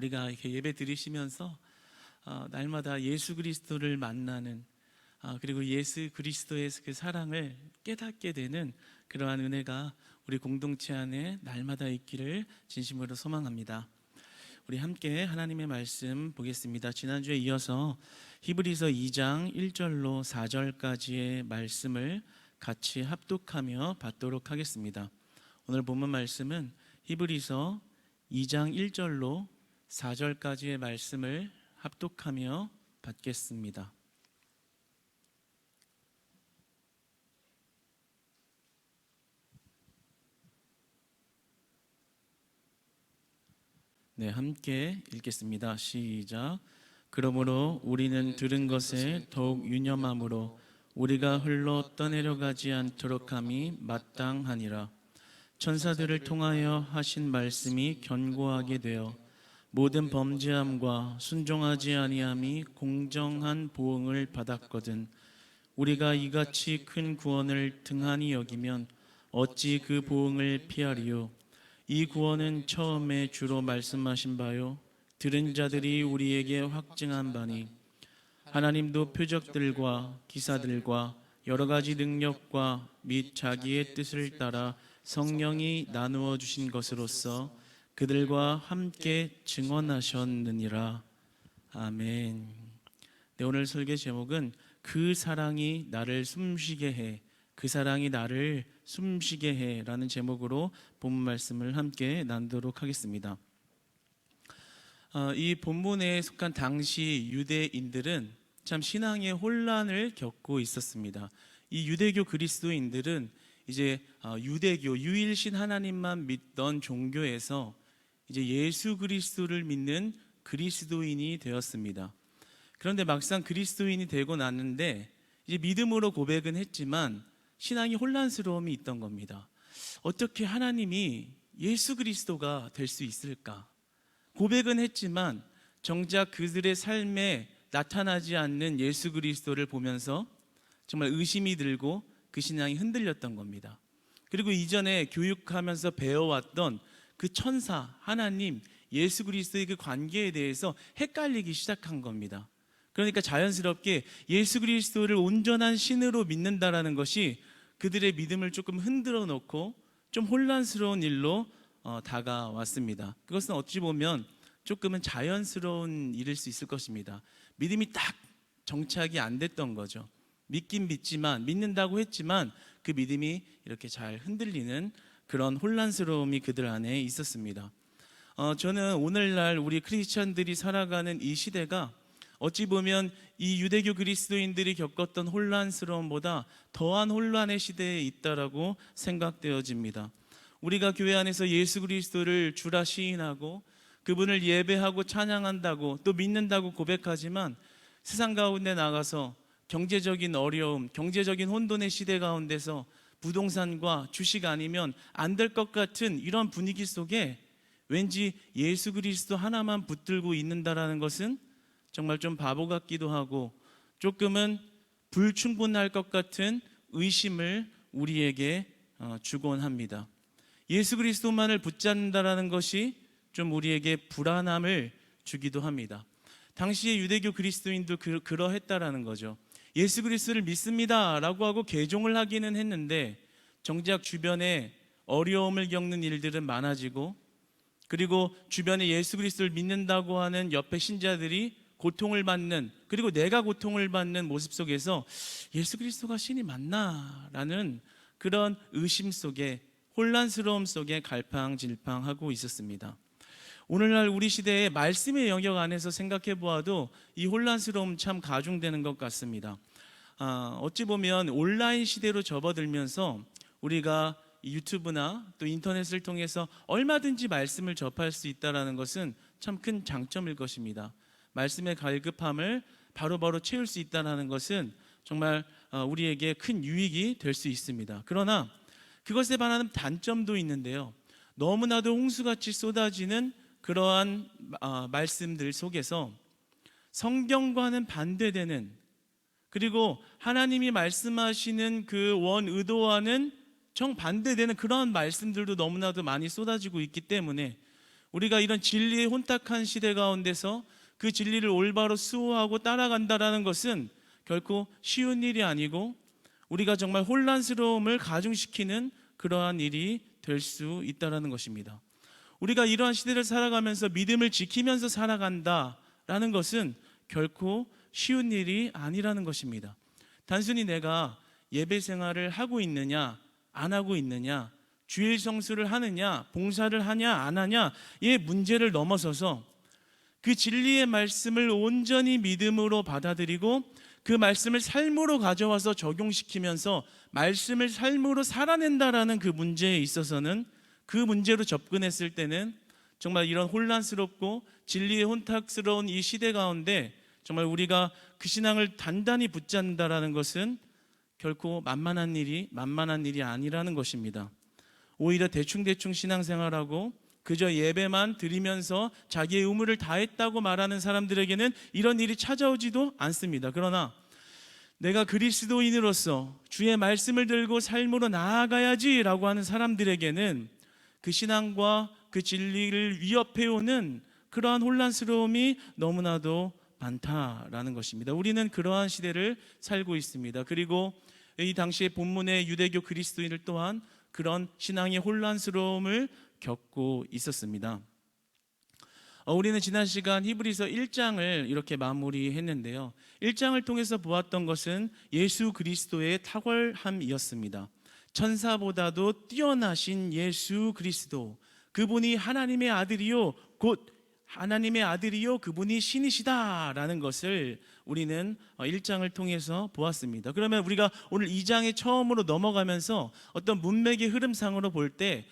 우리가 이렇게 예배 드리시면서 날마다 예수 그리스도를 만나는 그리고 예수 그리스도의 그 사랑을 깨닫게 되는 그러한 은혜가 우리 공동체 안에 날마다 있기를 진심으로 소망합니다. 우리 함께 하나님의 말씀 보겠습니다. 지난주에 이어서 히브리서 2장 1절로 4절까지의 말씀을 같이 합독하며 받도록 하겠습니다. 오늘 본문 말씀은 히브리서 2장 1절로 4절까지의 말씀을 합독하며 받겠습니다. 네, 함께 읽겠습니다. 시작. 그러므로 우리는 들은 것에 더욱 유념함으로 우리가 흘러 떠내려가지 않도록 함이 마땅하니라. 천사들을 통하여 하신 말씀이 견고하게 되어 모든 범죄함과 순종하지 아니함이 공정한 보응을 받았거든. 우리가 이같이 큰 구원을 등한히 여기면 어찌 그 보응을 피하리요. 이 구원은 처음에 주로 말씀하신 바요 들은 자들이 우리에게 확증한 바니 하나님도 표적들과 기사들과 여러 가지 능력과 및 자기의 뜻을 따라 성령이 나누어 주신 것으로서 그들과 함께 증언하셨느니라. 아멘. 네, 오늘 설교 제목은 그 사랑이 나를 숨쉬게 해, 그 사랑이 나를 숨쉬게 해 라는 제목으로 본문 말씀을 함께 나누도록 하겠습니다. 이 본문에 속한 당시 유대인들은 참 신앙의 혼란을 겪고 있었습니다. 이 유대교 그리스도인들은 이제 유대교 유일신 하나님만 믿던 종교에서 이제 예수 그리스도를 믿는 그리스도인이 되었습니다. 그런데 막상 그리스도인이 되고 났는데 이제 믿음으로 고백은 했지만 신앙이 혼란스러움이 있던 겁니다. 어떻게 하나님이 예수 그리스도가 될 수 있을까? 고백은 했지만 정작 그들의 삶에 나타나지 않는 예수 그리스도를 보면서 정말 의심이 들고 그 신앙이 흔들렸던 겁니다. 그리고 이전에 교육하면서 배워왔던 그 천사, 하나님, 예수 그리스도의 그 관계에 대해서 헷갈리기 시작한 겁니다. 그러니까 자연스럽게 예수 그리스도를 온전한 신으로 믿는다라는 것이 그들의 믿음을 조금 흔들어 놓고 좀 혼란스러운 일로 다가왔습니다. 그것은 어찌 보면 조금은 자연스러운 일일 수 있을 것입니다. 믿음이 딱 정착이 안 됐던 거죠. 믿긴 믿지만, 믿는다고 했지만 그 믿음이 이렇게 잘 흔들리는 그런 혼란스러움이 그들 안에 있었습니다. 저는 오늘날 우리 크리스찬들이 살아가는 이 시대가 어찌 보면 이 유대교 그리스도인들이 겪었던 혼란스러움보다 더한 혼란의 시대에 있다라고 생각되어집니다. 우리가 교회 안에서 예수 그리스도를 주라 시인하고 그분을 예배하고 찬양한다고 또 믿는다고 고백하지만 세상 가운데 나가서 경제적인 어려움, 경제적인 혼돈의 시대 가운데서 부동산과 주식 아니면 안 될 것 같은 이런 분위기 속에 왠지 예수 그리스도 하나만 붙들고 있는다라는 것은 정말 좀 바보 같기도 하고 조금은 불충분할 것 같은 의심을 우리에게 주곤 합니다. 예수 그리스도만을 붙잡는다라는 것이 좀 우리에게 불안함을 주기도 합니다. 당시의 유대교 그리스도인도 그러했다라는 거죠. 예수 그리스도를 믿습니다 라고 하고 개종을 하기는 했는데 정작 주변에 어려움을 겪는 일들은 많아지고 그리고 주변에 예수 그리스도를 믿는다고 하는 옆에 신자들이 고통을 받는 그리고 내가 고통을 받는 모습 속에서 예수 그리스도가 신이 맞나? 라는 그런 의심 속에 혼란스러움 속에 갈팡질팡하고 있었습니다. 오늘날 우리 시대의 말씀의 영역 안에서 생각해 보아도 이 혼란스러움 참 가중되는 것 같습니다. 어찌 보면 온라인 시대로 접어들면서 우리가 유튜브나 또 인터넷을 통해서 얼마든지 말씀을 접할 수 있다는 것은 참 큰 장점일 것입니다. 말씀의 갈급함을 바로바로 채울 수 있다는 것은 정말 우리에게 큰 유익이 될 수 있습니다. 그러나 그것에 반하는 단점도 있는데요. 너무나도 홍수같이 쏟아지는 그러한 말씀들 속에서 성경과는 반대되는 그리고 하나님이 말씀하시는 그 원 의도와는 정반대되는 그러한 말씀들도 너무나도 많이 쏟아지고 있기 때문에 우리가 이런 진리의 혼탁한 시대 가운데서 그 진리를 올바로 수호하고 따라간다라는 것은 결코 쉬운 일이 아니고 우리가 정말 혼란스러움을 가중시키는 그러한 일이 될 수 있다라는 것입니다. 우리가 이러한 시대를 살아가면서 믿음을 지키면서 살아간다라는 것은 결코 쉬운 일이 아니라는 것입니다. 단순히 내가 예배 생활을 하고 있느냐 안 하고 있느냐, 주일 성수를 하느냐 봉사를 하냐 안 하냐의 문제를 넘어서서 그 진리의 말씀을 온전히 믿음으로 받아들이고 그 말씀을 삶으로 가져와서 적용시키면서 말씀을 삶으로 살아낸다라는 그 문제에 있어서는, 그 문제로 접근했을 때는 정말 이런 혼란스럽고 진리의 혼탁스러운 이 시대 가운데 정말 우리가 그 신앙을 단단히 붙잡는다라는 것은 결코 만만한 일이 아니라는 것입니다. 오히려 대충대충 신앙생활하고 그저 예배만 드리면서 자기의 의무를 다했다고 말하는 사람들에게는 이런 일이 찾아오지도 않습니다. 그러나 내가 그리스도인으로서 주의 말씀을 들고 삶으로 나아가야지라고 하는 사람들에게는 그 신앙과 그 진리를 위협해오는 그러한 혼란스러움이 너무나도 많다라는 것입니다. 우리는 그러한 시대를 살고 있습니다. 그리고 이 당시에 본문의 유대교 그리스도인들 또한 그런 신앙의 혼란스러움을 겪고 있었습니다. 우리는 지난 시간 히브리서 1장을 이렇게 마무리했는데요. 1장을 통해서 보았던 것은 예수 그리스도의 탁월함이었습니다. 천사보다도 뛰어나신 예수 그리스도, 그분이 하나님의 아들이요 곧 하나님의 아들이요 그분이 신이시다라는 것을 우리는 1장을 통해서 보았습니다. 그러면 우리가 오늘 2장에 처음으로 넘어가면서 어떤 문맥의 흐름상으로 볼 때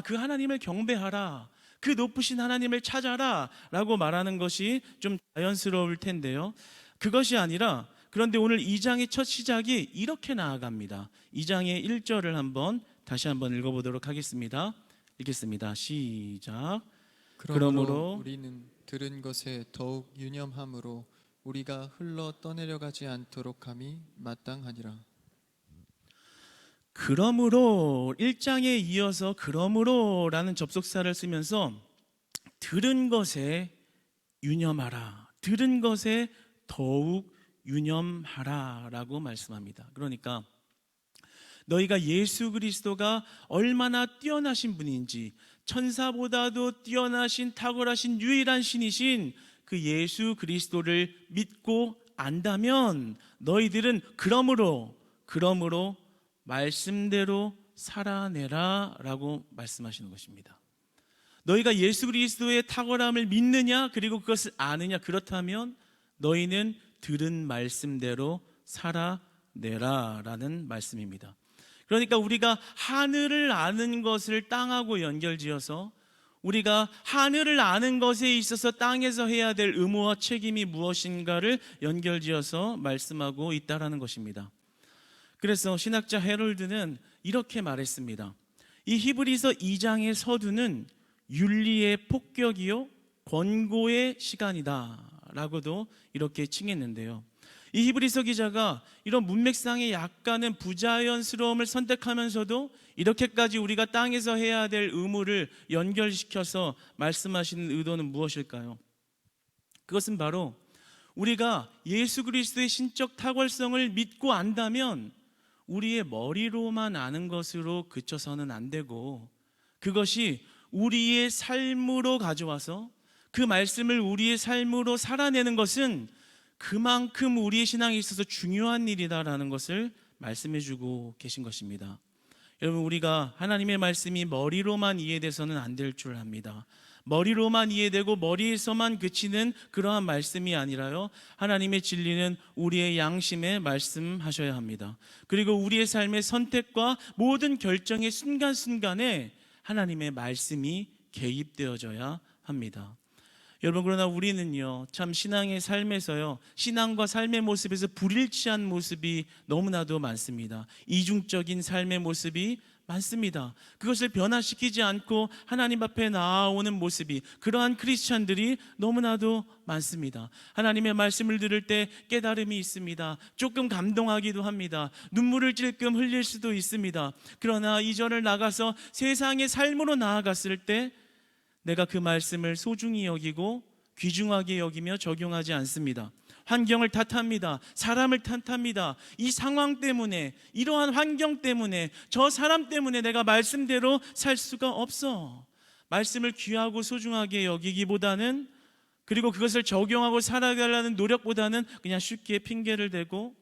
그 하나님을 경배하라, 그 높으신 하나님을 찾아라 라고 말하는 것이 좀 자연스러울 텐데요, 그것이 아니라 그런데 오늘 2장의 첫 시작이 이렇게 나아갑니다. 2장의 1절을 다시 한번 읽어보도록 하겠습니다. 읽겠습니다. 시작. 그러므로 우리는 들은 것에 더욱 유념함으로 우리가 흘러 떠내려가지 않도록 함이 마땅하니라. 그러므로 1장에 이어서 그러므로라는 접속사를 쓰면서 들은 것에 유념하라, 들은 것에 더욱 유념하라 라고 말씀합니다. 그러니까 너희가 예수 그리스도가 얼마나 뛰어나신 분인지, 천사보다도 뛰어나신 탁월하신 유일한 신이신 그 예수 그리스도를 믿고 안다면 너희들은 그러므로 말씀대로 살아내라 라고 말씀하시는 것입니다. 너희가 예수 그리스도의 탁월함을 믿느냐 그리고 그것을 아느냐, 그렇다면 너희는 들은 말씀대로 살아내라 라는 말씀입니다. 그러니까 우리가 하늘을 아는 것을 땅하고 연결지어서 우리가 하늘을 아는 것에 있어서 땅에서 해야 될 의무와 책임이 무엇인가를 연결지어서 말씀하고 있다라는 것입니다. 그래서 신학자 헤롤드는 이렇게 말했습니다. 이 히브리서 2장의 서두는 윤리의 폭격이요 권고의 시간이다 라고도 이렇게 칭했는데요, 이 히브리서 기자가 이런 문맥상의 약간은 부자연스러움을 선택하면서도 이렇게까지 우리가 땅에서 해야 될 의무를 연결시켜서 말씀하시는 의도는 무엇일까요? 그것은 바로 우리가 예수 그리스도의 신적 탁월성을 믿고 안다면 우리의 머리로만 아는 것으로 그쳐서는 안 되고, 그것이 우리의 삶으로 가져와서 그 말씀을 우리의 삶으로 살아내는 것은 그만큼 우리의 신앙에 있어서 중요한 일이다라는 것을 말씀해주고 계신 것입니다. 여러분, 우리가 하나님의 말씀이 머리로만 이해돼서는 안 될 줄 압니다. 머리로만 이해되고 머리에서만 그치는 그러한 말씀이 아니라요, 하나님의 진리는 우리의 양심에 말씀하셔야 합니다. 그리고 우리의 삶의 선택과 모든 결정의 순간순간에 하나님의 말씀이 개입되어져야 합니다. 여러분, 그러나 우리는요, 참 신앙의 삶에서요, 신앙과 삶의 모습에서 불일치한 모습이 너무나도 많습니다. 이중적인 삶의 모습이 많습니다. 그것을 변화시키지 않고 하나님 앞에 나아오는 모습이, 그러한 크리스찬들이 너무나도 많습니다. 하나님의 말씀을 들을 때 깨달음이 있습니다. 조금 감동하기도 합니다. 눈물을 찔끔 흘릴 수도 있습니다. 그러나 이 절을 나가서 세상의 삶으로 나아갔을 때 내가 그 말씀을 소중히 여기고 귀중하게 여기며 적용하지 않습니다. 환경을 탓합니다. 사람을 탓합니다. 이 상황 때문에, 이러한 환경 때문에, 저 사람 때문에 내가 말씀대로 살 수가 없어. 말씀을 귀하고 소중하게 여기기보다는, 그리고 그것을 적용하고 살아가려는 노력보다는 그냥 쉽게 핑계를 대고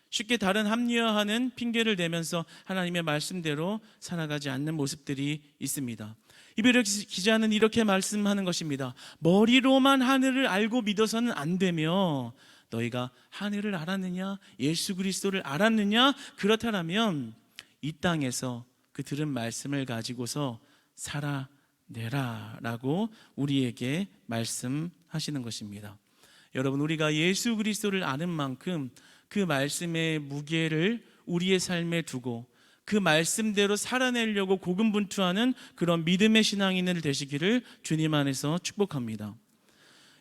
쉽게 다른 합리화하는 핑계를 대면서 하나님의 말씀대로 살아가지 않는 모습들이 있습니다. 이베르 기자는 이렇게 말씀하는 것입니다. 머리로만 하늘을 알고 믿어서는 안 되며 너희가 하늘을 알았느냐? 예수 그리스도를 알았느냐? 그렇다면 이 땅에서 그 들은 말씀을 가지고서 살아내라 라고 우리에게 말씀하시는 것입니다. 여러분, 우리가 예수 그리스도를 아는 만큼 그 말씀의 무게를 우리의 삶에 두고 그 말씀대로 살아내려고 고군분투하는 그런 믿음의 신앙인들 되시기를 주님 안에서 축복합니다.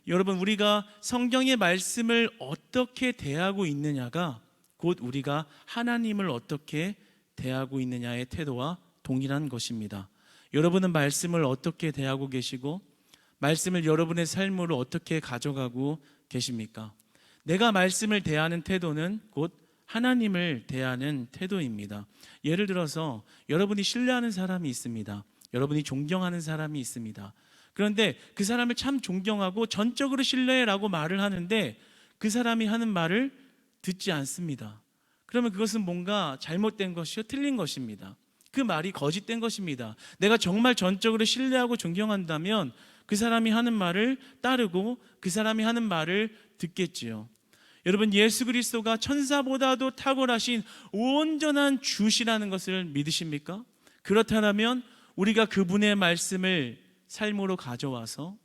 여러분, 우리가 성경의 말씀을 어떻게 대하고 있느냐가 곧 우리가 하나님을 어떻게 대하고 있느냐의 태도와 동일한 것입니다. 여러분은 말씀을 어떻게 대하고 계시고 말씀을 여러분의 삶으로 어떻게 가져가고 계십니까? 내가 말씀을 대하는 태도는 곧 하나님을 대하는 태도입니다. 예를 들어서 여러분이 신뢰하는 사람이 있습니다. 여러분이 존경하는 사람이 있습니다. 그런데 그 사람을 참 존경하고 전적으로 신뢰라고 말을 하는데 그 사람이 하는 말을 듣지 않습니다. 그러면 그것은 뭔가 잘못된 것이요, 틀린 것입니다. 그 말이 거짓된 것입니다. 내가 정말 전적으로 신뢰하고 존경한다면 그 사람이 하는 말을 따르고 그 사람이 하는 말을 듣겠지요. 여러분, 예수 그리스도가 천사보다도 탁월하신 온전한 주시라는 것을 믿으십니까? 그렇다면 우리가 그분의 말씀을 삶으로 가져와서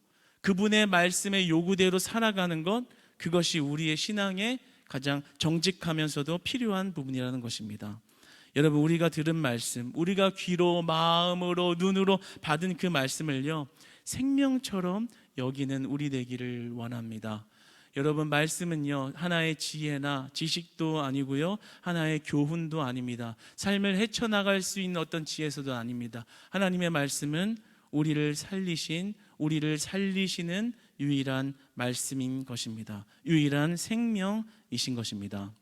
그분의 말씀의 요구대로 살아가는 것, 그것이 우리의 신앙의 가장 정직하면서도 필요한 부분이라는 것입니다. 여러분, 우리가 들은 말씀, 우리가 귀로 마음으로 눈으로 받은 그 말씀을요, 생명처럼 여기는 우리 되기를 원합니다. 여러분, 말씀은요, 하나의 지혜나 지식도 아니고요, 하나의 교훈도 아닙니다. 삶을 헤쳐나갈 수 있는 어떤 지혜서도 아닙니다. 하나님의 말씀은 우리를 살리시는 유일한 말씀인 것입니다. 유일한 생명이신 것입니다.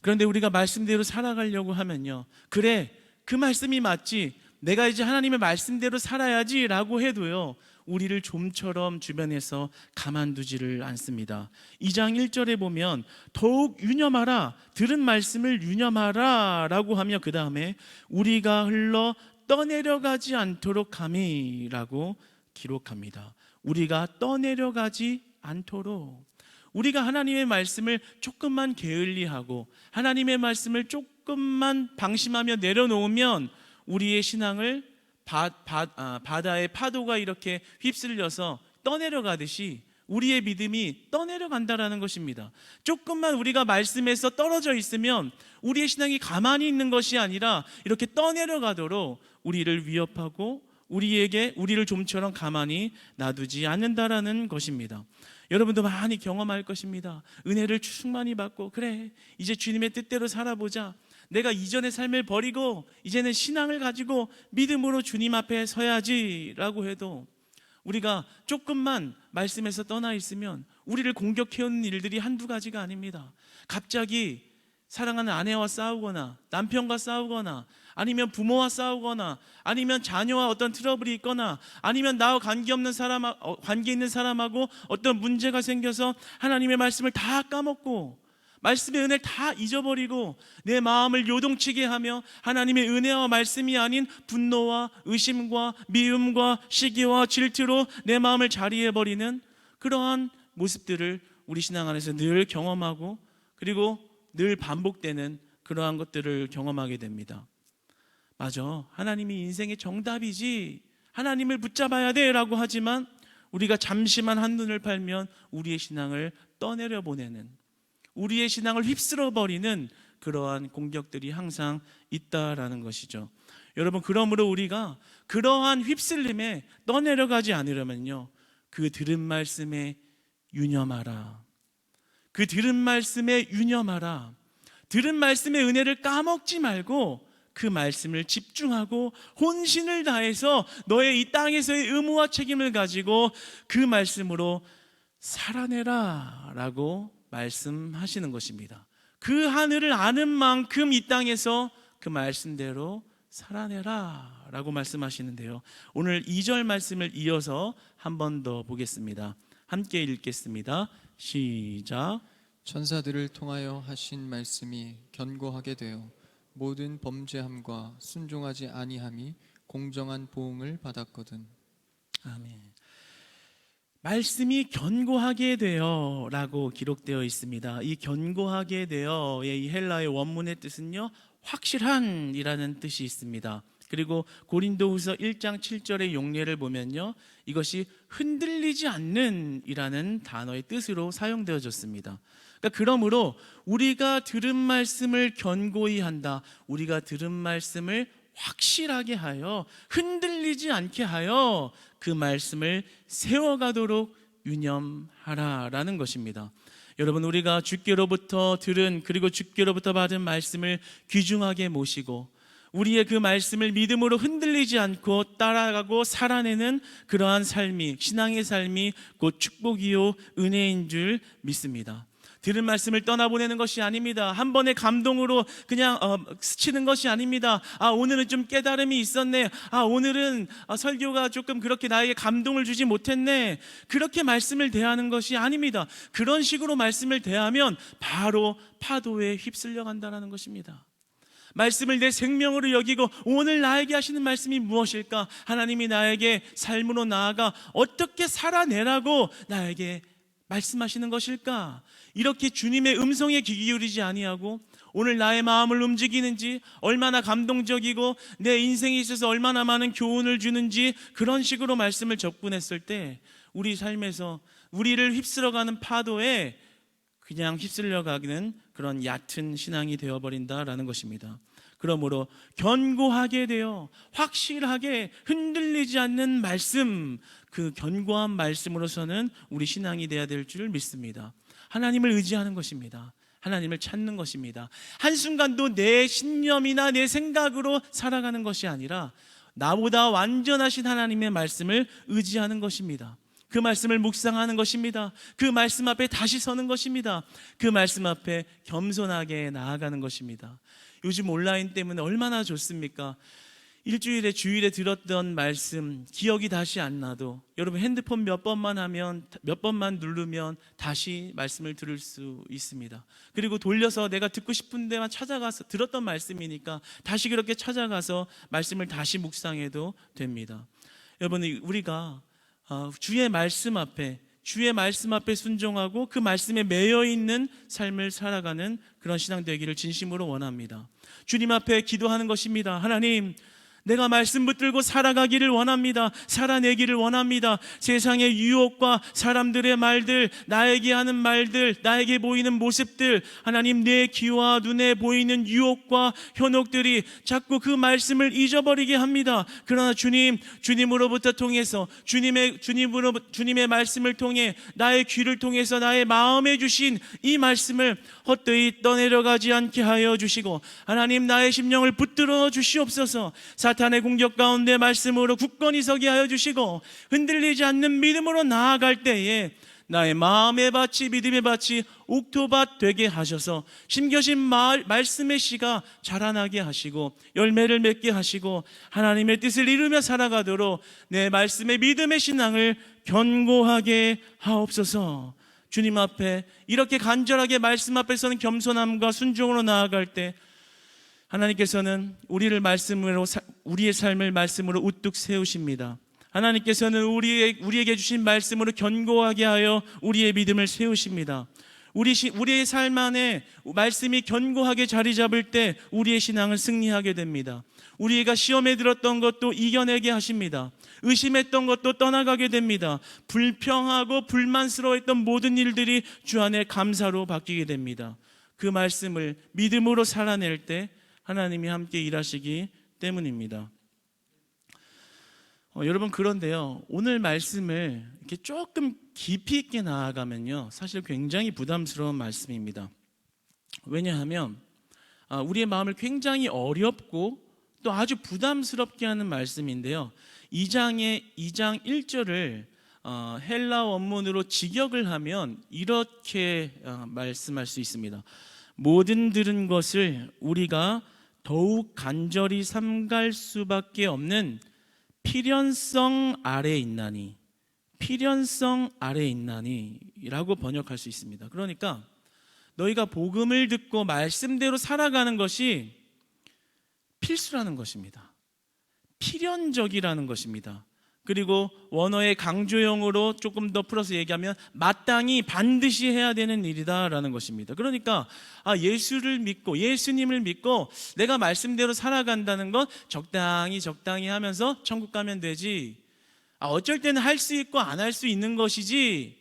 그런데 우리가 말씀대로 살아가려고 하면요, 그래, 그 말씀이 맞지, 내가 이제 하나님의 말씀대로 살아야지 라고 해도요, 우리를 좀처럼 주변에서 가만두지를 않습니다. 2장 1절에 보면 더욱 유념하라, 들은 말씀을 유념하라 라고 하며 그 다음에 우리가 흘러 떠내려가지 않도록 함이라고 기록합니다. 우리가 떠내려가지 않도록, 우리가 하나님의 말씀을 조금만 게을리하고 하나님의 말씀을 조금만 방심하며 내려놓으면 우리의 신앙을 바다의 파도가 이렇게 휩쓸려서 떠내려가듯이 우리의 믿음이 떠내려간다라는 것입니다. 조금만 우리가 말씀에서 떨어져 있으면 우리의 신앙이 가만히 있는 것이 아니라 이렇게 떠내려가도록 우리를 위협하고 우리를 좀처럼 가만히 놔두지 않는다라는 것입니다. 여러분도 많이 경험할 것입니다. 은혜를 충만히 받고, 그래, 이제 주님의 뜻대로 살아보자, 내가 이전의 삶을 버리고 이제는 신앙을 가지고 믿음으로 주님 앞에 서야지 라고 해도 우리가 조금만 말씀에서 떠나 있으면 우리를 공격해오는 일들이 한두 가지가 아닙니다. 갑자기 사랑하는 아내와 싸우거나 남편과 싸우거나 아니면 부모와 싸우거나 아니면 자녀와 어떤 트러블이 있거나 아니면 나와 관계 있는 사람하고 어떤 문제가 생겨서 하나님의 말씀을 다 까먹고 말씀의 은혜를 다 잊어버리고 내 마음을 요동치게 하며 하나님의 은혜와 말씀이 아닌 분노와 의심과 미움과 시기와 질투로 내 마음을 자리해버리는 그러한 모습들을 우리 신앙 안에서 늘 경험하고 그리고 늘 반복되는 그러한 것들을 경험하게 됩니다. 맞아, 하나님이 인생의 정답이지, 하나님을 붙잡아야 돼 라고 하지만 우리가 잠시만 한눈을 팔면 우리의 신앙을 떠내려 보내는, 우리의 신앙을 휩쓸어버리는 그러한 공격들이 항상 있다라는 것이죠. 여러분, 그러므로 우리가 그러한 휩쓸림에 떠내려가지 않으려면요, 그 들은 말씀에 유념하라. 그 들은 말씀에 유념하라. 들은 말씀의 은혜를 까먹지 말고 그 말씀을 집중하고 혼신을 다해서 너의 이 땅에서의 의무와 책임을 가지고 그 말씀으로 살아내라 라고 말씀하시는 것입니다. 그 하늘을 아는 만큼 이 땅에서 그 말씀대로 살아내라 라고 말씀하시는데요, 오늘 2절 말씀을 이어서 한 번 더 보겠습니다. 함께 읽겠습니다. 시작. 천사들을 통하여 하신 말씀이 견고하게 되어 모든 범죄함과 순종하지 아니함이 공정한 보응을 받았거든. 아멘. 말씀이 견고하게 되어 라고 기록되어 있습니다. 이 견고하게 되어의 이 헬라의 원문의 뜻은요, 확실한 이라는 뜻이 있습니다. 그리고 고린도후서 1장 7절의 용례를 보면요, 이것이 흔들리지 않는 이라는 단어의 뜻으로 사용되어졌습니다. 그러므로 우리가 들은 말씀을 견고히 한다, 우리가 들은 말씀을 확실하게 하여 흔들리지 않게 하여 그 말씀을 세워가도록 유념하라라는 것입니다. 여러분, 우리가 주께로부터 들은 그리고 주께로부터 받은 말씀을 귀중하게 모시고 우리의 그 말씀을 믿음으로 흔들리지 않고 따라가고 살아내는 그러한 삶이, 신앙의 삶이 곧 축복이요 은혜인 줄 믿습니다. 들은 말씀을 떠나보내는 것이 아닙니다. 한 번의 감동으로 그냥 스치는 것이 아닙니다. 오늘은 좀 깨달음이 있었네. 오늘은 설교가 조금 그렇게 나에게 감동을 주지 못했네. 그렇게 말씀을 대하는 것이 아닙니다. 그런 식으로 말씀을 대하면 바로 파도에 휩쓸려 간다는 것입니다. 말씀을 내 생명으로 여기고 오늘 나에게 하시는 말씀이 무엇일까? 하나님이 나에게 삶으로 나아가 어떻게 살아내라고 나에게 말씀하시는 것일까? 이렇게 주님의 음성에 귀 기울이지 아니하고 오늘 나의 마음을 움직이는지, 얼마나 감동적이고 내 인생에 있어서 얼마나 많은 교훈을 주는지 그런 식으로 말씀을 접근했을 때 우리 삶에서 우리를 휩쓸어가는 파도에 그냥 휩쓸려가는 그런 얕은 신앙이 되어버린다라는 것입니다. 그러므로 견고하게 되어 확실하게 흔들리지 않는 말씀, 그 견고한 말씀으로서는 우리 신앙이 되어야 될 줄 믿습니다. 하나님을 의지하는 것입니다. 하나님을 찾는 것입니다. 한순간도 내 신념이나 내 생각으로 살아가는 것이 아니라 나보다 완전하신 하나님의 말씀을 의지하는 것입니다. 그 말씀을 묵상하는 것입니다. 그 말씀 앞에 다시 서는 것입니다. 그 말씀 앞에 겸손하게 나아가는 것입니다. 요즘 온라인 때문에 얼마나 좋습니까? 일주일에 주일에 들었던 말씀 기억이 다시 안 나도 여러분 핸드폰 몇 번만 하면, 몇 번만 누르면 다시 말씀을 들을 수 있습니다. 그리고 돌려서 내가 듣고 싶은 데만 찾아가서 들었던 말씀이니까 다시 그렇게 찾아가서 말씀을 다시 묵상해도 됩니다. 여러분, 우리가 주의 말씀 앞에 순종하고 그 말씀에 매여 있는 삶을 살아가는 그런 신앙 되기를 진심으로 원합니다. 주님 앞에 기도하는 것입니다. 하나님, 내가 말씀 붙들고 살아가기를 원합니다. 살아내기를 원합니다. 세상의 유혹과 사람들의 말들, 나에게 하는 말들, 나에게 보이는 모습들, 하나님, 내 귀와 눈에 보이는 유혹과 현혹들이 자꾸 그 말씀을 잊어버리게 합니다. 그러나 주님으로부터 통해서 주님의 말씀을 통해 나의 귀를 통해서 나의 마음에 주신 이 말씀을 헛되이 떠내려가지 않게 하여 주시고, 하나님, 나의 심령을 붙들어 주시옵소서. 사탄의 공격 가운데 말씀으로 굳건히 서게 하여 주시고 흔들리지 않는 믿음으로 나아갈 때에 나의 마음의 밭이, 믿음의 밭이 옥토밭 되게 하셔서 심겨진 말씀의 씨가 자라나게 하시고 열매를 맺게 하시고 하나님의 뜻을 이루며 살아가도록 내 말씀의 믿음의 신앙을 견고하게 하옵소서. 주님 앞에 이렇게 간절하게 말씀 앞에서는 겸손함과 순종으로 나아갈 때 하나님께서는 우리의 삶을 말씀으로 우뚝 세우십니다. 하나님께서는 우리에게 주신 말씀으로 견고하게 하여 우리의 믿음을 세우십니다. 우리의 삶 안에 말씀이 견고하게 자리 잡을 때 우리의 신앙은 승리하게 됩니다. 우리가 시험에 들었던 것도 이겨내게 하십니다. 의심했던 것도 떠나가게 됩니다. 불평하고 불만스러워했던 모든 일들이 주 안에 감사로 바뀌게 됩니다. 그 말씀을 믿음으로 살아낼 때 하나님이 함께 일하시기 때문입니다. 여러분, 그런데요, 오늘 말씀을 이렇게 조금 깊이 있게 나아가면요, 사실 굉장히 부담스러운 말씀입니다. 왜냐하면 우리의 마음을 굉장히 어렵고 또 아주 부담스럽게 하는 말씀인데요. 2장 1절을 헬라 원문으로 직역을 하면 이렇게 말씀할 수 있습니다. 모든 들은 것을 우리가 더욱 간절히 삼갈 수밖에 없는 필연성 아래 있나니, 필연성 아래 있나니 라고 번역할 수 있습니다. 그러니까 너희가 복음을 듣고 말씀대로 살아가는 것이 필수라는 것입니다. 필연적이라는 것입니다. 그리고 원어의 강조형으로 조금 더 풀어서 얘기하면 마땅히 반드시 해야 되는 일이다라는 것입니다. 그러니까 예수를 믿고 예수님을 믿고 내가 말씀대로 살아간다는 것 적당히 하면서 천국 가면 되지, 어쩔 때는 할 수 있고 안 할 수 있는 것이지,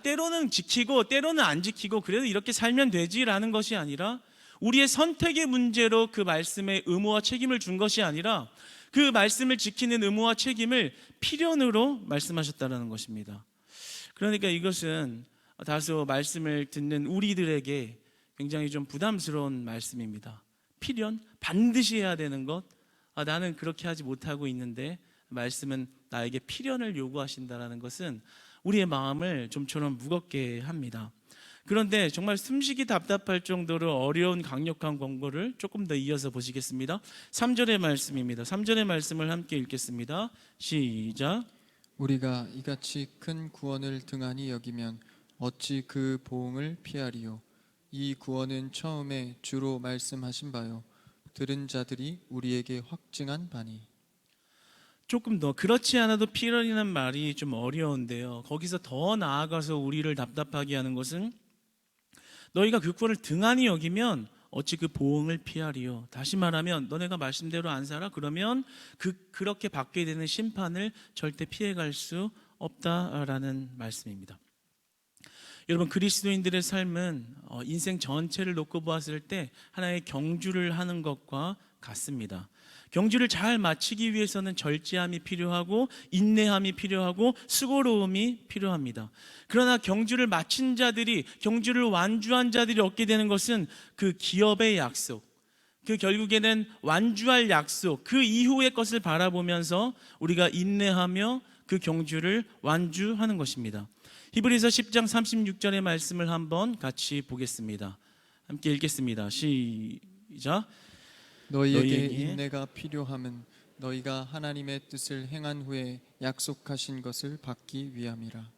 때로는 지키고 때로는 안 지키고 그래도 이렇게 살면 되지라는 것이 아니라, 우리의 선택의 문제로 그 말씀의 의무와 책임을 준 것이 아니라 그 말씀을 지키는 의무와 책임을 필연으로 말씀하셨다는 것입니다. 그러니까 이것은 다소 말씀을 듣는 우리들에게 굉장히 좀 부담스러운 말씀입니다. 필연, 반드시 해야 되는 것, 나는 그렇게 하지 못하고 있는데 말씀은 나에게 필연을 요구하신다는 것은 우리의 마음을 좀처럼 무겁게 합니다. 그런데 정말 숨쉬기 답답할 정도로 어려운 강력한 권고를 조금 더 이어서 보시겠습니다. 3절의 말씀입니다. 3절의 말씀을 함께 읽겠습니다. 시작. 우리가 이같이 큰 구원을 등한히 여기면 어찌 그 보응을 피하리요. 이 구원은 처음에 주로 말씀하신 바요 들은 자들이 우리에게 확증한 바니. 조금 더 그렇지 않아도 필연이라는 말이 좀 어려운데요, 거기서 더 나아가서 우리를 답답하게 하는 것은 너희가 그 구원을 등한히 여기면 어찌 그 보응을 피하리요. 다시 말하면 너네가 말씀대로 안 살아? 그러면 그렇게 받게 되는 심판을 절대 피해갈 수 없다라는 말씀입니다. 여러분, 그리스도인들의 삶은 인생 전체를 놓고 보았을 때 하나의 경주를 하는 것과 같습니다. 경주를 잘 마치기 위해서는 절제함이 필요하고 인내함이 필요하고 수고로움이 필요합니다. 그러나 경주를 마친 자들이, 경주를 완주한 자들이 얻게 되는 것은 그 기업의 약속, 그 결국에는 완주할 약속, 그 이후의 것을 바라보면서 우리가 인내하며 그 경주를 완주하는 것입니다. 히브리서 10장 36절의 말씀을 한번 같이 보겠습니다. 함께 읽겠습니다. 시작. 너희에게 인내가 필요함은 너희가 하나님의 뜻을 행한 후에 약속하신 것을 받기 위함이라.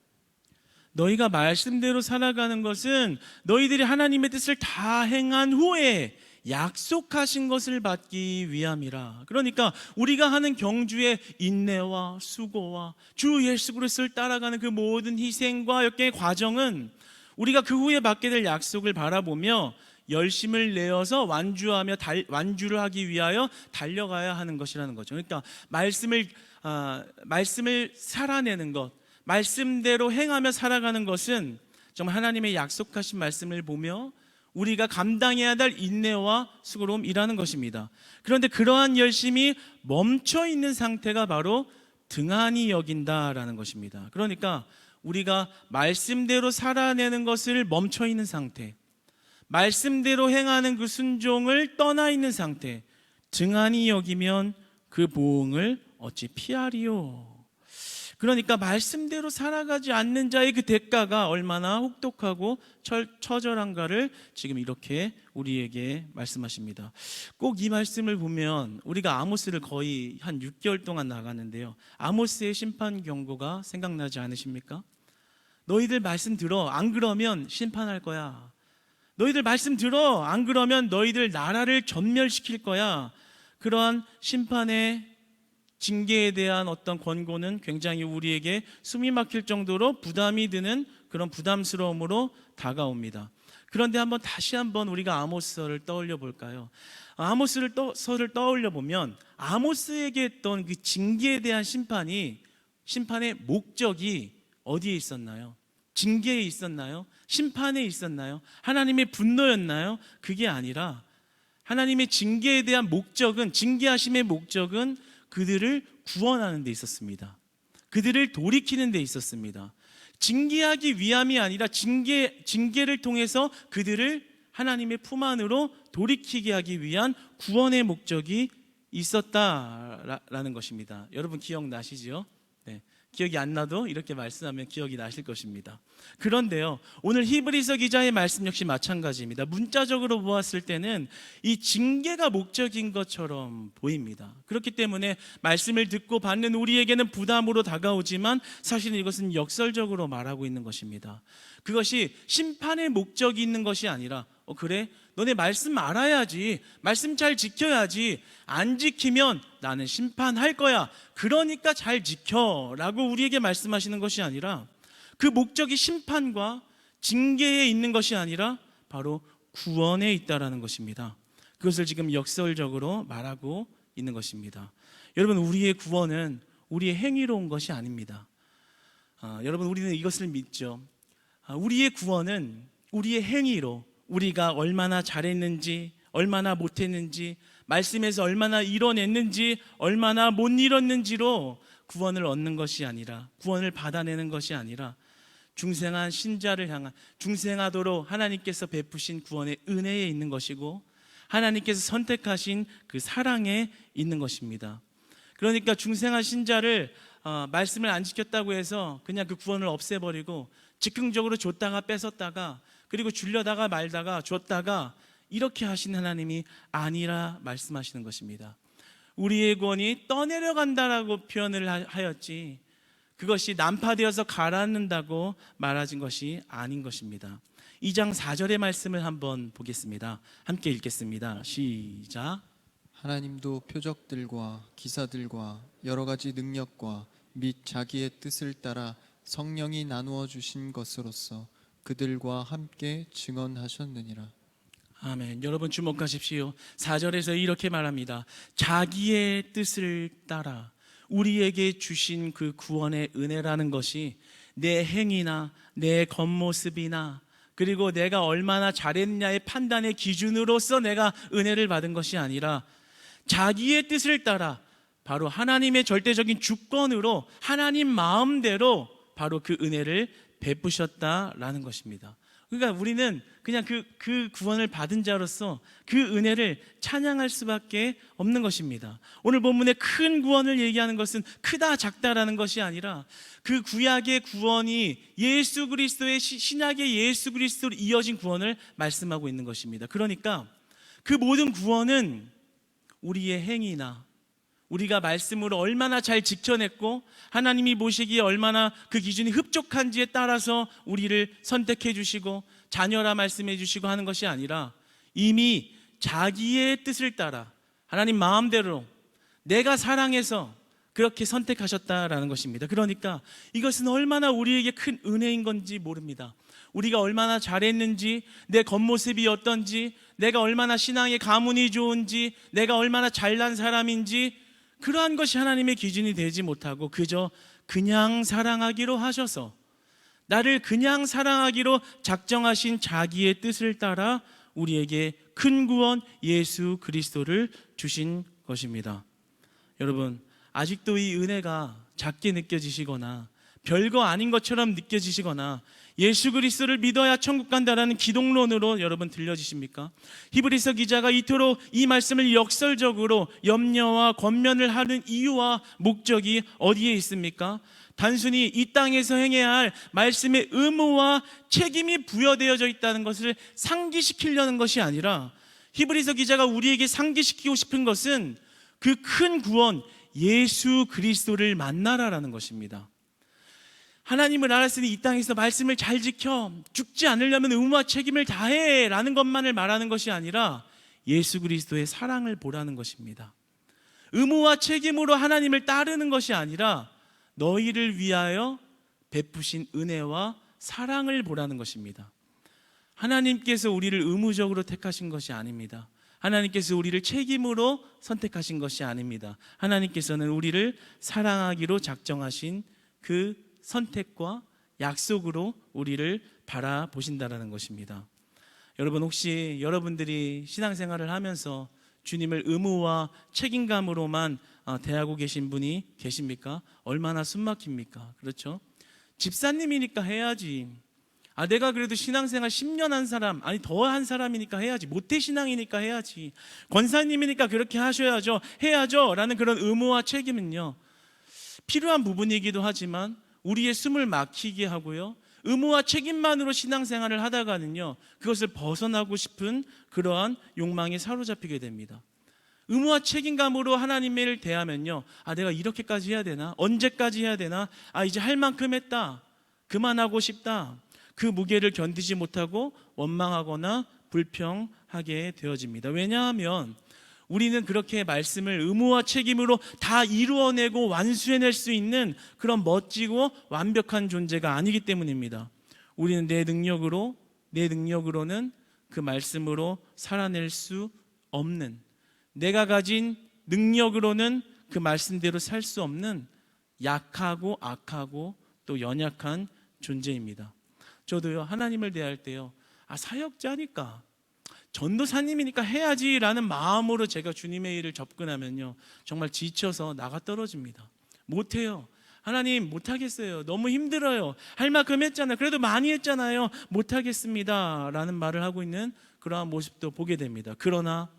너희가 말씀대로 살아가는 것은 너희들이 하나님의 뜻을 다 행한 후에 약속하신 것을 받기 위함이라. 그러니까 우리가 하는 경주의 인내와 수고와 주 예수 그리스도를 따라가는 그 모든 희생과 역경의 과정은 우리가 그 후에 받게 될 약속을 바라보며 열심을 내어서 완주를 하기 위하여 달려가야 하는 것이라는 거죠. 그러니까 말씀을 살아내는 것, 말씀대로 행하며 살아가는 것은 정말 하나님의 약속하신 말씀을 보며 우리가 감당해야 될 인내와 수고로움이라는 것입니다. 그런데 그러한 열심이 멈춰 있는 상태가 바로 등한히 여긴다라는 것입니다. 그러니까 우리가 말씀대로 살아내는 것을 멈춰 있는 상태, 말씀대로 행하는 그 순종을 떠나 있는 상태, 등한히 여기면 그 보응을 어찌 피하리요. 그러니까 말씀대로 살아가지 않는 자의 그 대가가 얼마나 혹독하고 처절한가를 지금 이렇게 우리에게 말씀하십니다. 꼭 이 말씀을 보면 우리가 아모스를 거의 한 6개월 동안 나갔는데요, 아모스의 심판 경고가 생각나지 않으십니까? 너희들 말씀 들어, 안 그러면 심판할 거야. 너희들 말씀 들어, 안 그러면 너희들 나라를 전멸시킬 거야. 그러한 심판의 징계에 대한 어떤 권고는 굉장히 우리에게 숨이 막힐 정도로 부담이 드는 그런 부담스러움으로 다가옵니다. 그런데 다시 한번 우리가 아모스서를 떠올려 볼까요? 아모스서를 떠올려 보면 아모스에게 했던 그 징계에 대한 심판의 목적이 어디에 있었나요? 징계에 있었나요? 심판에 있었나요? 하나님의 분노였나요? 그게 아니라 하나님의 징계에 대한 목적은, 징계하심의 목적은 그들을 구원하는 데 있었습니다. 그들을 돌이키는 데 있었습니다. 징계하기 위함이 아니라 징계를 통해서 그들을 하나님의 품 안으로 돌이키게 하기 위한 구원의 목적이 있었다라는 것입니다. 여러분 기억나시죠? 네. 기억이 안 나도 이렇게 말씀하면 기억이 나실 것입니다. 그런데요, 오늘 히브리서 기자의 말씀 역시 마찬가지입니다. 문자적으로 보았을 때는 이 징계가 목적인 것처럼 보입니다. 그렇기 때문에 말씀을 듣고 받는 우리에게는 부담으로 다가오지만 사실은 이것은 역설적으로 말하고 있는 것입니다. 그것이 심판의 목적이 있는 것이 아니라 그래? 너네 말씀 알아야지, 말씀 잘 지켜야지, 안 지키면 나는 심판할 거야, 그러니까 잘 지켜 라고 우리에게 말씀하시는 것이 아니라, 그 목적이 심판과 징계에 있는 것이 아니라 바로 구원에 있다라는 것입니다. 그것을 지금 역설적으로 말하고 있는 것입니다. 여러분, 우리의 구원은 우리의 행위로 온 것이 아닙니다. 여러분, 우리는 이것을 믿죠. 우리의 구원은 우리의 행위로, 우리가 얼마나 잘했는지, 얼마나 못했는지, 말씀에서 얼마나 이뤄냈는지, 얼마나 못 이뤘는지로 구원을 얻는 것이 아니라, 구원을 받아내는 것이 아니라 중생한 신자를 향한, 중생하도록 하나님께서 베푸신 구원의 은혜에 있는 것이고, 하나님께서 선택하신 그 사랑에 있는 것입니다. 그러니까 중생한 신자를 말씀을 안 지켰다고 해서 그냥 그 구원을 없애버리고 즉흥적으로 줬다가 뺏었다가, 그리고 주려다가 말다가 줬다가, 이렇게 하신 하나님이 아니라 말씀하시는 것입니다. 우리의 구원이 떠내려간다라고 표현을 하였지, 그것이 난파되어서 가라앉는다고 말하신 것이 아닌 것입니다. 2장 4절의 말씀을 한번 보겠습니다. 함께 읽겠습니다. 시작. 하나님도 표적들과 기사들과 여러 가지 능력과 및 자기의 뜻을 따라 성령이 나누어 주신 것으로서 그들과 함께 증언하셨느니라. 아멘. 여러분 주목하십시오. 4절에서 이렇게 말합니다. 자기의 뜻을 따라 우리에게 주신 그 구원의 은혜라는 것이 내 행위나 내 겉모습이나 그리고 내가 얼마나 잘했냐의 판단의 기준으로서 내가 은혜를 받은 것이 아니라 자기의 뜻을 따라 바로 하나님의 절대적인 주권으로 하나님 마음대로 바로 그 은혜를 베푸셨다라는 것입니다. 그러니까 우리는 그냥 그 구원을 받은 자로서 그 은혜를 찬양할 수밖에 없는 것입니다. 오늘 본문의 큰 구원을 얘기하는 것은 크다 작다라는 것이 아니라 그 구약의 구원이 예수 그리스도의 신약의 예수 그리스도로 이어진 구원을 말씀하고 있는 것입니다. 그러니까 그 모든 구원은 우리의 행위나 우리가 말씀으로 얼마나 잘 지켜냈고 하나님이 보시기에 얼마나 그 기준이 흡족한지에 따라서 우리를 선택해 주시고 자녀라 말씀해 주시고 하는 것이 아니라 이미 자기의 뜻을 따라 하나님 마음대로 내가 사랑해서 그렇게 선택하셨다라는 것입니다. 그러니까 이것은 얼마나 우리에게 큰 은혜인 건지 모릅니다. 우리가 얼마나 잘했는지, 내 겉모습이 어떤지, 내가 얼마나 신앙의 가문이 좋은지, 내가 얼마나 잘난 사람인지, 그러한 것이 하나님의 기준이 되지 못하고 그저 그냥 사랑하기로 하셔서, 나를 그냥 사랑하기로 작정하신 자기의 뜻을 따라 우리에게 큰 구원 예수 그리스도를 주신 것입니다. 여러분, 아직도 이 은혜가 작게 느껴지시거나 별거 아닌 것처럼 느껴지시거나 예수 그리스도를 믿어야 천국 간다라는 기독론으로 여러분 들려지십니까? 히브리서 기자가 이토록 이 말씀을 역설적으로 염려와 권면을 하는 이유와 목적이 어디에 있습니까? 단순히 이 땅에서 행해야 할 말씀의 의무와 책임이 부여되어져 있다는 것을 상기시키려는 것이 아니라 히브리서 기자가 우리에게 상기시키고 싶은 것은 그 큰 구원 예수 그리스도를 만나라라는 것입니다. 하나님을 알았으니 이 땅에서 말씀을 잘 지켜 죽지 않으려면 의무와 책임을 다해 라는 것만을 말하는 것이 아니라 예수 그리스도의 사랑을 보라는 것입니다. 의무와 책임으로 하나님을 따르는 것이 아니라 너희를 위하여 베푸신 은혜와 사랑을 보라는 것입니다. 하나님께서 우리를 의무적으로 택하신 것이 아닙니다. 하나님께서 우리를 책임으로 선택하신 것이 아닙니다. 하나님께서는 우리를 사랑하기로 작정하신 그 선택과 약속으로 우리를 바라보신다는 것입니다. 여러분, 혹시 여러분들이 신앙생활을 하면서 주님을 의무와 책임감으로만 대하고 계신 분이 계십니까? 얼마나 숨막힙니까? 그렇죠? 집사님이니까 해야지. 내가 그래도 신앙생활 10년 한 사람, 아니 더 한 사람이니까 해야지, 모태신앙이니까 해야지, 권사님이니까 그렇게 하셔야죠, 해야죠 라는 그런 의무와 책임은요, 필요한 부분이기도 하지만 우리의 숨을 막히게 하고요, 의무와 책임만으로 신앙생활을 하다가는요, 그것을 벗어나고 싶은 그러한 욕망에 사로잡히게 됩니다. 의무와 책임감으로 하나님을 대하면요, 내가 이렇게까지 해야 되나? 언제까지 해야 되나? 이제 할 만큼 했다, 그만하고 싶다, 그 무게를 견디지 못하고 원망하거나 불평하게 되어집니다. 왜냐하면 우리는 그렇게 말씀을 의무와 책임으로 다 이루어내고 완수해낼 수 있는 그런 멋지고 완벽한 존재가 아니기 때문입니다. 우리는 내 능력으로는 그 말씀으로 살아낼 수 없는, 내가 가진 능력으로는 그 말씀대로 살 수 없는 약하고 악하고 또 연약한 존재입니다. 저도요, 하나님을 대할 때요, 사역자니까, 전도사님이니까 해야지 라는 마음으로 제가 주님의 일을 접근하면요, 정말 지쳐서 나가 떨어집니다. 못해요. 하나님 못하겠어요. 너무 힘들어요. 할 만큼 했잖아요. 그래도 많이 했잖아요. 못하겠습니다 라는 말을 하고 있는 그러한 모습도 보게 됩니다. 그러나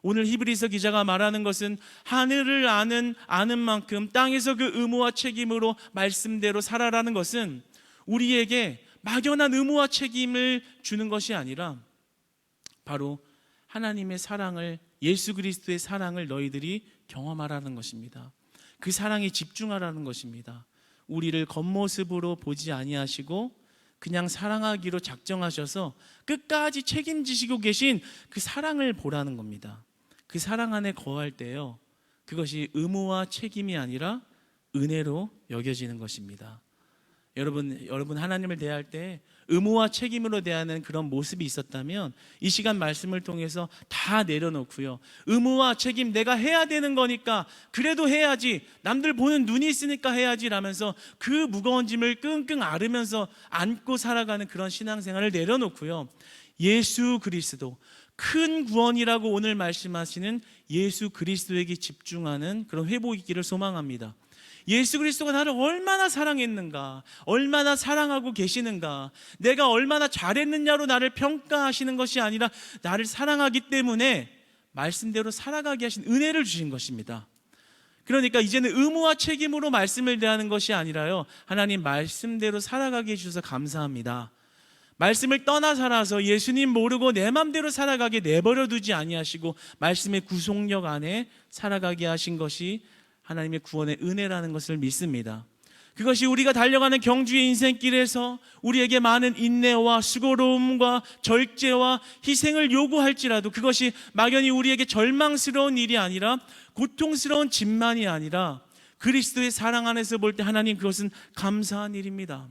오늘 히브리서 기자가 말하는 것은 하늘을 아는 만큼 땅에서 그 의무와 책임으로 말씀대로 살아라는 것은 우리에게 막연한 의무와 책임을 주는 것이 아니라 바로 하나님의 사랑을, 예수 그리스도의 사랑을 너희들이 경험하라는 것입니다. 그 사랑에 집중하라는 것입니다. 우리를 겉모습으로 보지 아니하시고 그냥 사랑하기로 작정하셔서 끝까지 책임지시고 계신 그 사랑을 보라는 겁니다. 그 사랑 안에 거할 때요, 그것이 의무와 책임이 아니라 은혜로 여겨지는 것입니다. 여러분 하나님을 대할 때 의무와 책임으로 대하는 그런 모습이 있었다면 이 시간 말씀을 통해서 다 내려놓고요, 의무와 책임, 내가 해야 되는 거니까 그래도 해야지, 남들 보는 눈이 있으니까 해야지 라면서 그 무거운 짐을 끙끙 앓으면서 안고 살아가는 그런 신앙생활을 내려놓고요, 예수 그리스도, 큰 구원이라고 오늘 말씀하시는 예수 그리스도에게 집중하는 그런 회복이 있기를 소망합니다. 예수 그리스도가 나를 얼마나 사랑했는가, 얼마나 사랑하고 계시는가, 내가 얼마나 잘했느냐로 나를 평가하시는 것이 아니라 나를 사랑하기 때문에 말씀대로 살아가게 하신 은혜를 주신 것입니다. 그러니까 이제는 의무와 책임으로 말씀을 대하는 것이 아니라요, 하나님 말씀대로 살아가게 해주셔서 감사합니다. 말씀을 떠나 살아서 예수님 모르고 내 맘대로 살아가게 내버려 두지 아니하시고 말씀의 구속력 안에 살아가게 하신 것이 하나님의 구원의 은혜라는 것을 믿습니다. 그것이 우리가 달려가는 경주의 인생길에서 우리에게 많은 인내와 수고로움과 절제와 희생을 요구할지라도 그것이 막연히 우리에게 절망스러운 일이 아니라, 고통스러운 짐만이 아니라 그리스도의 사랑 안에서 볼 때 하나님, 그것은 감사한 일입니다.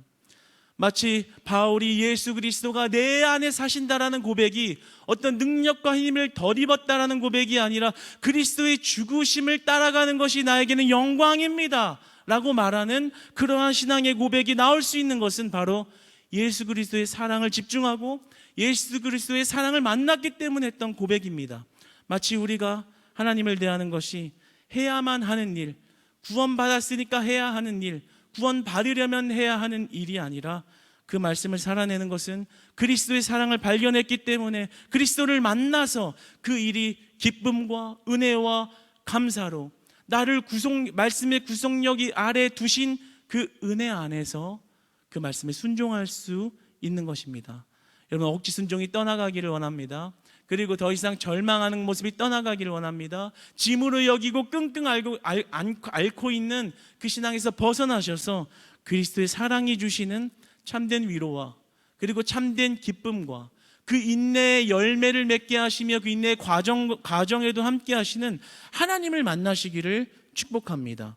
마치 바울이 예수 그리스도가 내 안에 사신다라는 고백이 어떤 능력과 힘을 덧입었다라는 고백이 아니라 그리스도의 죽으심을 따라가는 것이 나에게는 영광입니다 라고 말하는 그러한 신앙의 고백이 나올 수 있는 것은 바로 예수 그리스도의 사랑을 집중하고 예수 그리스도의 사랑을 만났기 때문에 했던 고백입니다. 마치 우리가 하나님을 대하는 것이 해야만 하는 일, 구원받았으니까 해야 하는 일, 구원받으려면 해야 하는 일이 아니라 그 말씀을 살아내는 것은 그리스도의 사랑을 발견했기 때문에 그리스도를 만나서 그 일이 기쁨과 은혜와 감사로 나를 말씀의 구속력이 아래 두신 그 은혜 안에서 그 말씀에 순종할 수 있는 것입니다. 여러분, 억지 순종이 떠나가기를 원합니다. 그리고 더 이상 절망하는 모습이 떠나가기를 원합니다. 짐으로 여기고 끙끙 앓고 있는 그 신앙에서 벗어나셔서 그리스도의 사랑이 주시는 참된 위로와 그리고 참된 기쁨과 그 인내의 열매를 맺게 하시며 그 인내의 과정에도 함께 하시는 하나님을 만나시기를 축복합니다.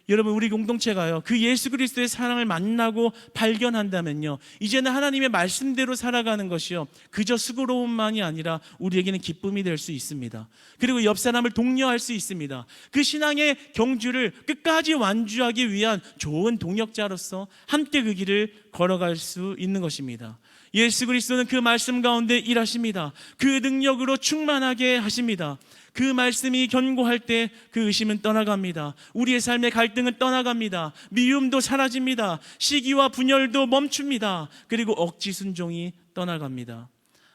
여러분, 우리 공동체가요, 그 예수 그리스도의 사랑을 만나고 발견한다면요, 이제는 하나님의 말씀대로 살아가는 것이요, 그저 수고로움만이 아니라 우리에게는 기쁨이 될 수 있습니다. 그리고 옆 사람을 독려할 수 있습니다. 그 신앙의 경주를 끝까지 완주하기 위한 좋은 동역자로서 함께 그 길을 걸어갈 수 있는 것입니다. 예수 그리스도는 그 말씀 가운데 일하십니다. 그 능력으로 충만하게 하십니다. 그 말씀이 견고할 때 그 의심은 떠나갑니다. 우리의 삶의 갈등은 떠나갑니다. 미움도 사라집니다. 시기와 분열도 멈춥니다. 그리고 억지 순종이 떠나갑니다.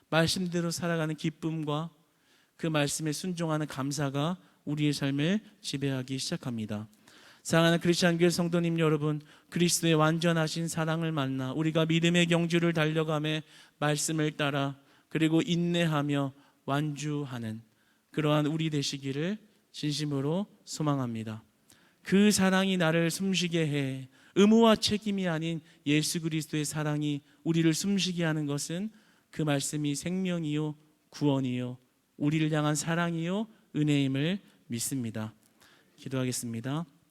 말씀대로 살아가는 기쁨과 그 말씀에 순종하는 감사가 우리의 삶을 지배하기 시작합니다. 사랑하는 크리스찬 교회 성도님 여러분, 그리스도의 완전하신 사랑을 만나 우리가 믿음의 경주를 달려가며 말씀을 따라 그리고 인내하며 완주하는 그러한 우리 되시기를 진심으로 소망합니다. 그 사랑이 나를 숨쉬게 해 의무와 책임이 아닌 예수 그리스도의 사랑이 우리를 숨쉬게 하는 것은 그 말씀이 생명이요 구원이요 우리를 향한 사랑이요 은혜임을 믿습니다. 기도하겠습니다.